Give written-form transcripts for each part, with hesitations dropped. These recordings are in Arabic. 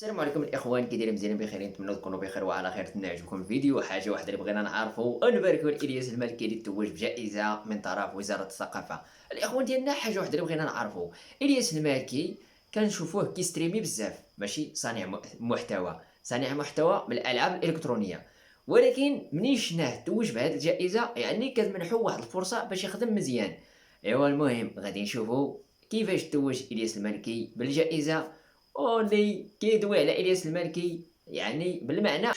السلام عليكم الاخوان، كي دايرين؟ مزيانين بخير؟ نتمنى تكونوا بخير وعلى خير. نتمنى يعجبكم الفيديو. حاجه واحده اللي بغينا نعرفوا ونباركوا لإلياس المالكي اللي توج بجائزه من طرف وزاره الثقافه. الاخوان ديالنا، حاجه واحده اللي بغينا نعرفوا: إلياس المالكي كنشوفوه كيستريمي بزاف، ماشي صانع محتوى، صانع محتوى من الالعاب الالكترونيه، ولكن منين شناه توج بهذه الجائزه يعني كتمنحو واحد الفرصه باش يخدم مزيان. ايوا المهم غادي نشوفوا كيفاش توج إلياس المالكي بالجائزه، واللي كيدوي على إلياس المالكي يعني بالمعنى.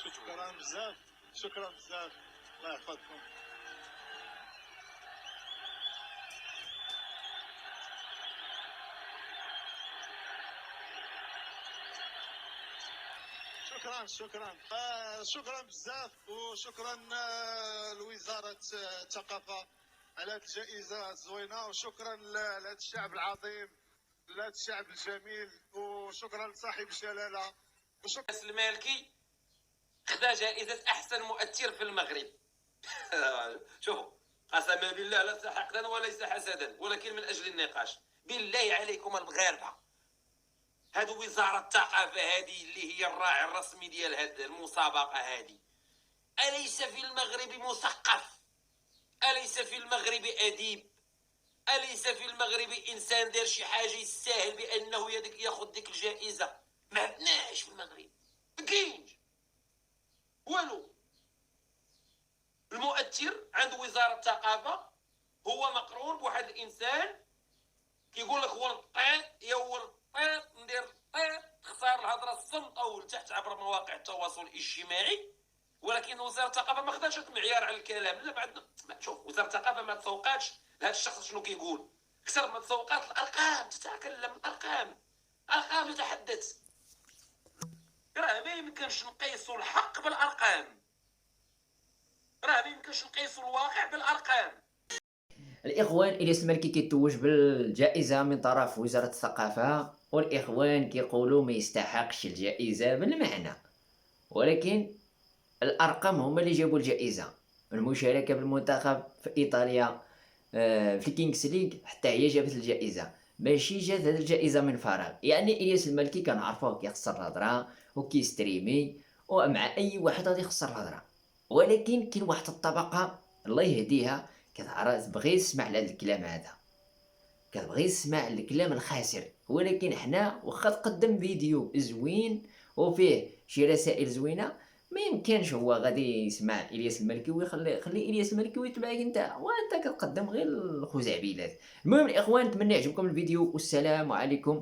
شكرا بزاف. شكرا بزاف. الله يحفظكم. شكرا بزاف، وشكرا لوزارة الثقافة على هذه الجائزة الزوينة، وشكرا لهذا الشعب العظيم، لهذا الشعب الجميل، وشكرا لصاحب الجلالة، وشكرا. إلياس المالكي خدا جائزة أحسن مؤثر في المغرب. شوفوا، قسما بالله ليس حقدا وليس حسدا، ولكن من أجل النقاش. بالله عليكم المغاربة، هذو وزارة الثقافة هذه اللي هي الراعي الرسمي ديال هذه المسابقة هذه، أليس في المغرب مثقف؟ أليس في المغرب أديب؟ أليس في المغرب إنسان دار شي حاجة يستاهل بأنه ياخذ ديك الجائزة؟ ما عندناش في المغرب، مكاينش والو. المؤثر عند وزارة الثقافة هو مقرون بواحد الإنسان كيقول لك ولطيط يا ولطيط ندير طيط، تختار الهضره الصمت او لتحت عبر مواقع التواصل الاجتماعي. ولكن وزاره الثقافه ما خداتش المعيار على الكلام. لا، بعد شوف، وزاره الثقافه ما تسوقاتش لهذا الشخص شنو كيقول، اكثر ما تسوقات الارقام. تتكلم الارقام تتحدث. راه ما يمكنش نقيسوا الحق بالارقام، راه ما يمكنش نقيسوا الواقع بالارقام. الاخوان، إلياس المالكي كيتوج بالجائزه من طرف وزاره الثقافه، والاخوان كيقولوا ما يستحقش الجائزه بالمعنى، ولكن الارقام هما اللي جابوا الجائزه. المشاركه بالمنتخب في ايطاليا في الكينغز ليغ حتى هي جابت الجائزه، ماشي جات هذه الجائزه من فراغ. يعني إلياس المالكي كنعرفوه كيخسر الهضره وكيستريمي، ومع اي واحد غادي يخسر الهضره، ولكن كاين واحد الطبقه الله يهديها كتبغي تسمع لهذا الكلام هذا، كتبغي تسمع الكلام الخاسر. ولكن حنا واخا تقدم فيديو زوين وفيه شي رسائل زوينه، ما يمكنش هو غادي يسمع إلياس المالكي ويخلي إلياس المالكي ويتبعك انت، وانت كتقدم غير الخزعبيلات. المهم الاخوان، نتمنى يعجبكم الفيديو، والسلام عليكم.